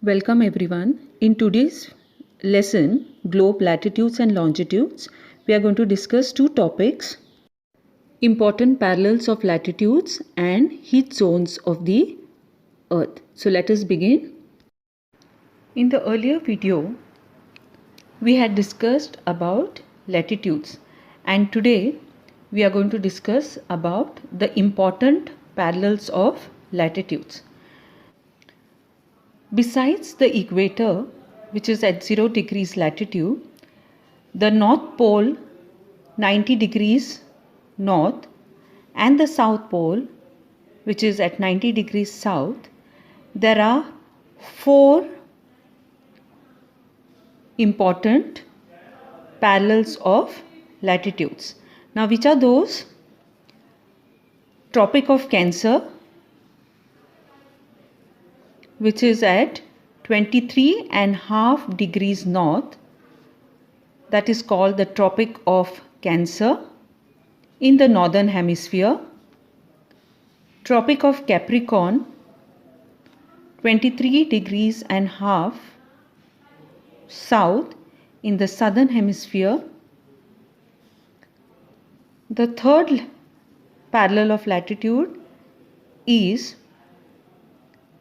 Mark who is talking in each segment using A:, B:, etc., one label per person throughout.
A: Welcome everyone. In today's lesson, globe latitudes and longitudes, we are going to discuss two topics: important parallels of latitudes and heat zones of the earth. So let us begin. In the earlier video, we had discussed about latitudes, and today we are going to discuss about the important parallels of latitudes. Besides the equator, which is at 0 degrees latitude, the North Pole 90 degrees north and the South Pole, which is at 90 degrees south, there are four important parallels of latitudes. Now, which are those? Tropic of Cancer, which is at 23.5 degrees north, that is called the Tropic of Cancer in the northern hemisphere. Tropic of Capricorn, 23 degrees and half south in the southern hemisphere. The third parallel of latitude is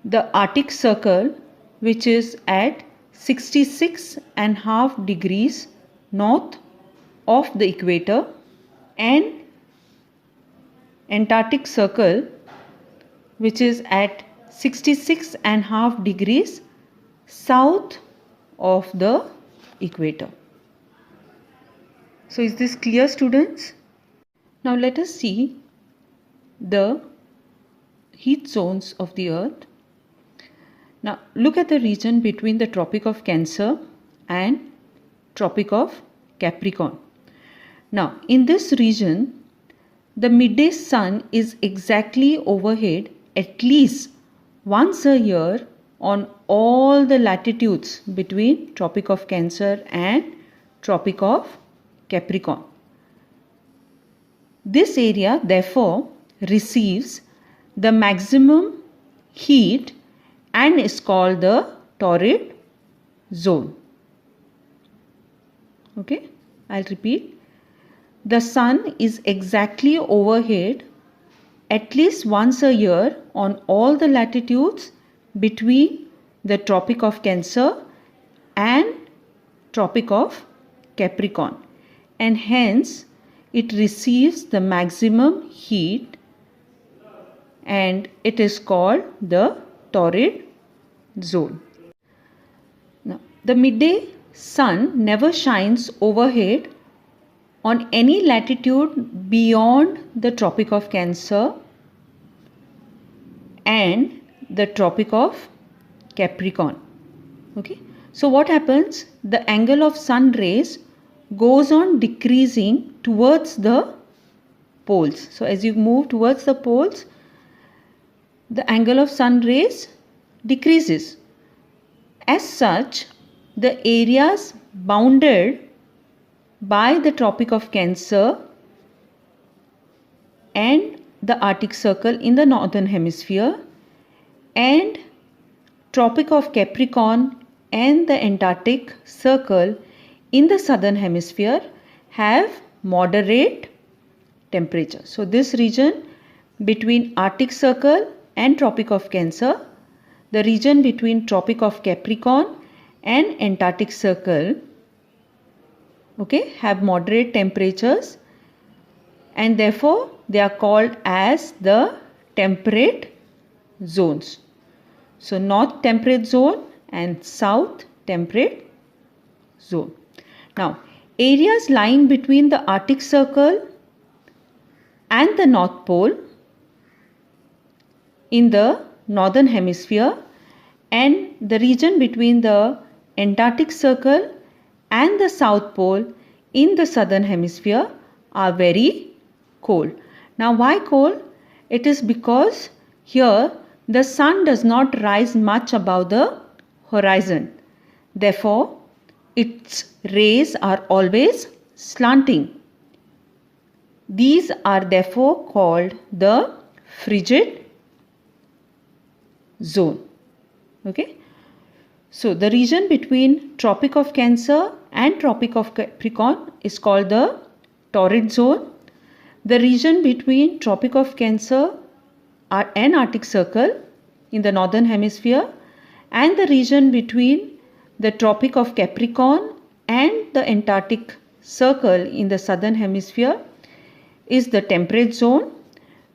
A: the Arctic Circle, which is at 66.5 degrees north of the equator, and Antarctic Circle, which is at 66.5 degrees south of the equator. So is this clear, students? Now let us see the heat zones of the earth. Now look at the region between the Tropic of Cancer and Tropic of Capricorn. Now in this region, the midday sun is exactly overhead at least once a year on all the latitudes between Tropic of Cancer and Tropic of Capricorn. This area therefore receives the maximum heat and is called the torrid zone. Okay, I'll repeat. The sun is exactly overhead at least once a year on all the latitudes between the Tropic of Cancer and Tropic of Capricorn, and hence it receives the maximum heat and it is called the torrid zone. Now, the midday sun never shines overhead on any latitude beyond the Tropic of Cancer and the Tropic of Capricorn. Okay, so what happens? The angle of sun rays goes on decreasing towards the poles. So as you move towards the poles, the angle of sun rays decreases. As such, the areas bounded by the Tropic of Cancer and the Arctic Circle in the northern hemisphere and Tropic of Capricorn and the Antarctic Circle in the southern hemisphere have moderate temperature. So this region between Arctic Circle and Tropic of Cancer, the region between Tropic of Capricorn and Antarctic Circle, okay, have moderate temperatures, and therefore they are called as the temperate zones. So north temperate zone and south temperate zone. Now areas lying between the Arctic Circle and the North Pole in the northern hemisphere and the region between the Antarctic Circle and the South Pole in the southern hemisphere are very cold. Now why cold? It is because here the sun does not rise much above the horizon. Therefore, its rays are always slanting. These are therefore called the frigid zone. Okay. So the region between Tropic of Cancer and Tropic of Capricorn is called the torrid zone. The region between Tropic of Cancer and Arctic Circle in the northern hemisphere and the region between the Tropic of Capricorn and the Antarctic Circle in the southern hemisphere is the temperate zone,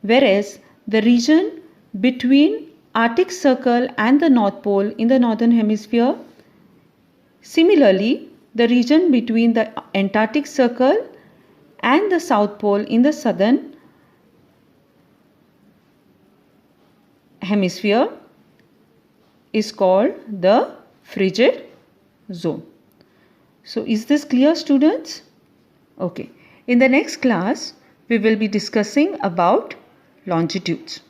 A: whereas the region between Arctic Circle and the North Pole in the northern hemisphere, similarly the region between the Antarctic Circle and the South Pole in the southern hemisphere is called the frigid zone. So is this clear, students? Okay. In the next class, we will be discussing about longitudes.